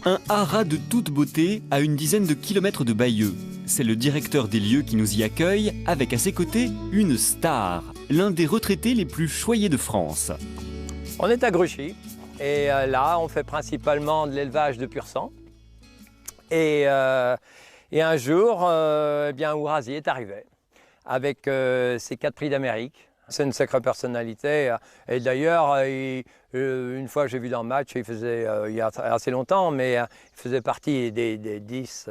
Un haras de toute beauté à une dizaine de kilomètres de Bayeux. C'est le directeur des lieux qui nous y accueille, avec à ses côtés une star, l'un des retraités les plus choyés de France. On est à Gruchy et là on fait principalement de l'élevage de pur sang. Et un jour, eh bien, Ourasi est arrivé avec ses 4 prix d'Amérique. C'est une sacrée personnalité. Et d'ailleurs, une fois j'ai vu dans le match, il faisait, il y a assez longtemps, mais il faisait partie des 10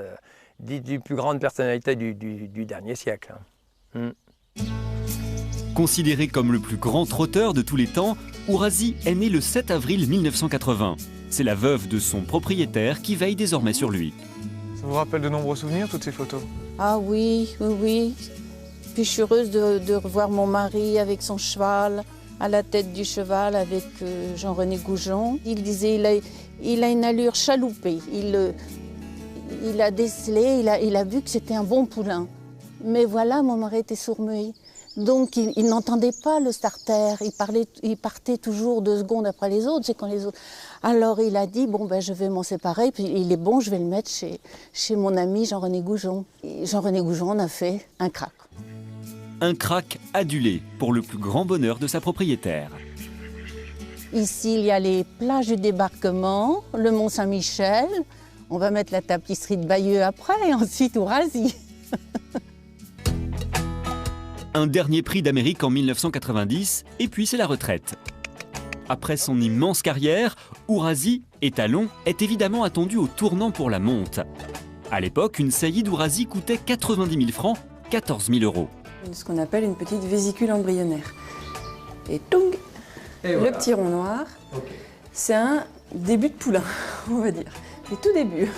plus grandes personnalités du dernier siècle. Considéré comme le plus grand trotteur de tous les temps, Ourasi est né le 7 avril 1980. C'est la veuve de son propriétaire qui veille désormais sur lui. Ça vous rappelle de nombreux souvenirs, toutes ces photos? Ah oui, oui, oui. Puis je suis heureuse de revoir mon mari avec son cheval, à la tête du cheval avec Jean-René Goujon. Il disait il a une allure chaloupée. Il a décelé, il a vu que c'était un bon poulain. Mais voilà, mon mari était sourd-muet. Donc il n'entendait pas le starter, il partait toujours 2 secondes après les autres, c'est quand les autres. Alors il a dit, bon ben je vais m'en séparer, puis il est bon, je vais le mettre chez mon ami Jean-René Goujon. Jean-René Goujon en a fait un crack. Un crack adulé pour le plus grand bonheur de sa propriétaire. Ici il y a les plages du débarquement, le Mont Saint-Michel, on va mettre la tapisserie de Bayeux après, et ensuite Ourasi. Un dernier prix d'Amérique en 1990, et puis c'est la retraite. Après son immense carrière, Ourasi, étalon, est évidemment attendu au tournant pour la monte. À l'époque, une saillie d'Ourasi coûtait 90 000 francs, 14 000 euros. Ce qu'on appelle une petite vésicule embryonnaire. Et toung, le petit rond noir, c'est un début de poulain, on va dire. Le tout début.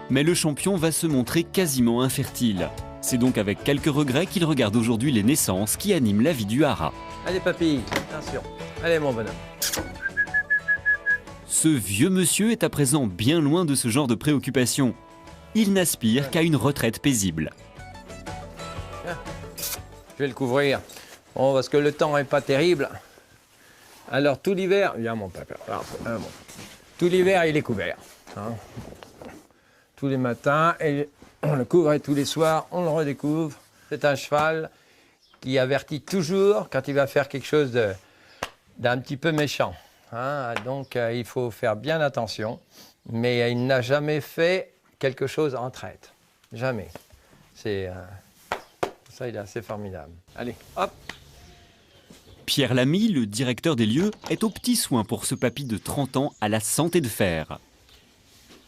Mais le champion va se montrer quasiment infertile. C'est donc avec quelques regrets qu'il regarde aujourd'hui les naissances qui animent la vie du haras. Allez papy, attention. Allez mon bonhomme. Ce vieux monsieur est à présent bien loin de ce genre de préoccupation. Il n'aspire qu'à une retraite paisible. Je vais le couvrir. Bon, parce que le temps n'est pas terrible. Alors tout l'hiver, viens mon papa. Tout l'hiver il est couvert. Hein. Tous les matins, et on le couvre et tous les soirs, on le redécouvre. C'est un cheval qui avertit toujours quand il va faire quelque chose d'un petit peu méchant. Hein. Donc il faut faire bien attention. Mais il n'a jamais fait quelque chose en traite. Jamais. C'est ça, il est assez formidable. Allez, hop. Pierre Lamy, le directeur des lieux, est aux petits soins pour ce papy de 30 ans à la santé de fer.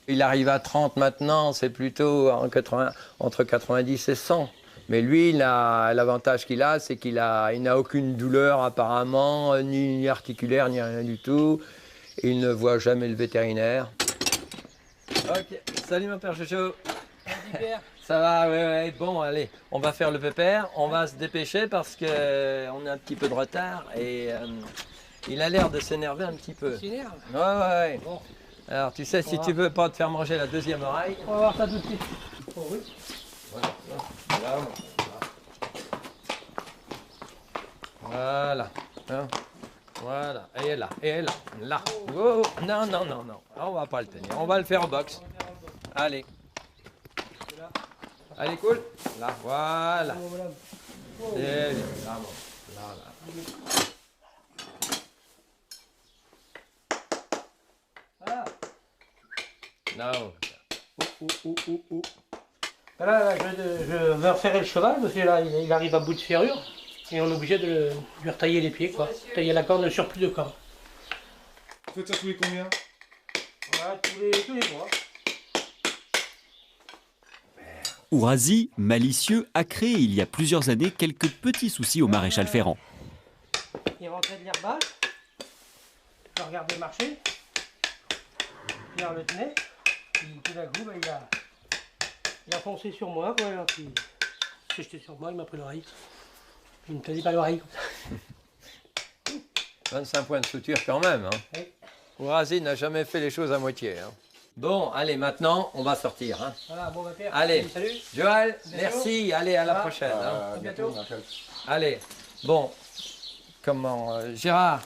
Il arrive à 30 maintenant, c'est plutôt entre 90 et 100. Mais lui, l'avantage qu'il a, c'est qu'il n'a aucune douleur apparemment, ni articulaire, ni rien du tout. Il ne voit jamais le vétérinaire. Ok, salut mon père Jojo. Salut Pierre. Ça va, ouais. Bon, allez, on va faire le pépère. On va se dépêcher parce qu'on a un petit peu de retard et il a l'air de s'énerver un petit peu. Il s'énerve ? Ouais. Bon. Alors, tu sais, si tu veux pas te faire manger la deuxième oreille... On va voir ça tout de suite. Oh, oui. Voilà. Hein. Voilà. Et là. Oh. Non. On va pas le tenir. On va le faire au box. Allez. Allez, cool. Là, voilà. Et là. Ah. Non. Là, je vais refaire le cheval parce que là, il arrive à bout de ferrure et on est obligé de lui retailler les pieds, quoi. Tailler la corde, le surplus de corde. Vous faites ça tous les combien? Voilà, tous les mois. Ourasi, malicieux, a créé il y a plusieurs années quelques petits soucis au maréchal Ferrand. Il rentrait de l'herbage, je regardais marcher, puis on le tenait, puis tout d'un coup, il a foncé sur moi, quoi, alors, puis il s'est jeté sur moi, il m'a pris l'oreille. Il me tenait pas l'oreille comme ça. 25 points de suture quand même. Hein. Oui. Ourasi n'a jamais fait les choses à moitié. Hein. Bon, allez, maintenant, on va sortir. Hein. Voilà, bon, Pierre. Allez, salut. Joël, merci. Allez, à la prochaine. À bientôt. Allez, bon, comment, Gérard,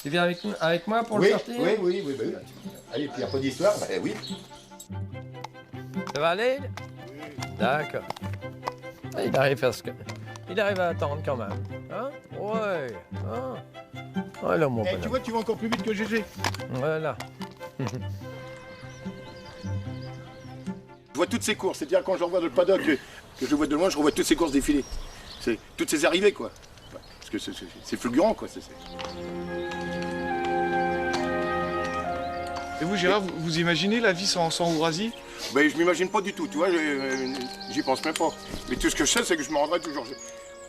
tu viens avec moi pour le sortir? Oui. Allez, puis un peu d'histoire, bah oui. Ça va aller? D'accord. Il arrive à il arrive à attendre quand même. Hein? Ouais. Hein? Voilà mon bonhomme. Tu vois, tu vas encore plus vite que GG. Voilà. Je vois toutes ces courses, c'est-à-dire quand je revois dans le paddock, que je vois de loin, je revois toutes ces courses défiler. C'est toutes ces arrivées, quoi. Parce que c'est fulgurant, quoi. Et vous, Gérard, vous imaginez la vie sans Ourasi? Ben, je m'imagine pas du tout, tu vois, j'y pense même pas. Mais tout ce que je sais, c'est que je me rendrai toujours.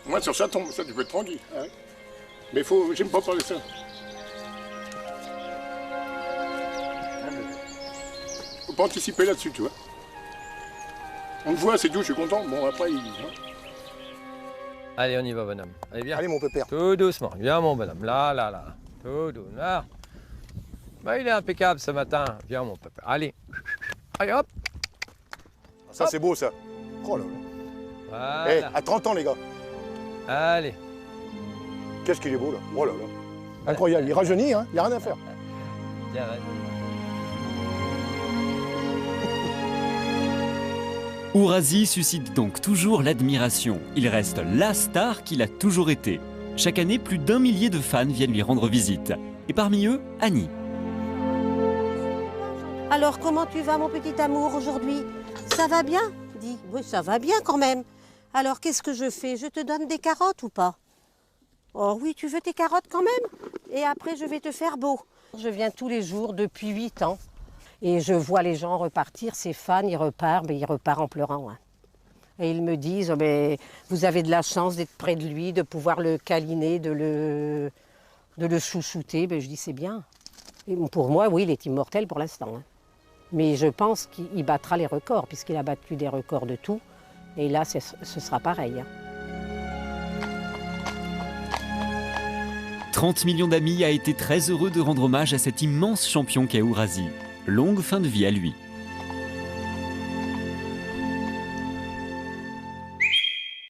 Moi, sur ça, tu peux être tranquille. Hein. Mais j'aime pas parler de ça. Faut pas anticiper là-dessus, tu vois. On le voit, c'est doux, je suis content. Bon, après, Allez, on y va, bonhomme. Allez, viens. Allez, mon pépère. Tout doucement. Viens, mon bonhomme. Là. Tout doux. Là. Ben, il est impeccable ce matin. Viens, mon pépère. Allez. Allez, hop. Ça, c'est beau, ça. Oh là là. Voilà. Hey, à 30 ans, les gars. Allez. Qu'est-ce qu'il est beau, là. Oh là là. Incroyable. Il rajeunit, hein. Il n'y a rien à faire. Tiens, vas-y. Ourasi suscite donc toujours l'admiration. Il reste la star qu'il a toujours été. Chaque année, plus d'1 millier de fans viennent lui rendre visite. Et parmi eux, Annie. Alors, comment tu vas, mon petit amour, aujourd'hui? Ça va bien? Dis, oui, ça va bien quand même. Alors, qu'est-ce que je fais? Je te donne des carottes ou pas? Oh oui, tu veux tes carottes quand même? Et après, je vais te faire beau. Je viens tous les jours depuis 8 ans. Et je vois les gens repartir, ces fans, ils repartent, mais ils repartent en pleurant. Hein. Et ils me disent, oh, mais vous avez de la chance d'être près de lui, de pouvoir le câliner, de le chouchouter. Ben, je dis, c'est bien. Et pour moi, oui, il est immortel pour l'instant. Hein. Mais je pense qu'il battra les records, puisqu'il a battu des records de tout. Et là, ce sera pareil. Hein. 30 millions d'amis a été très heureux de rendre hommage à cet immense champion qu'est Ourasi. Longue fin de vie à lui.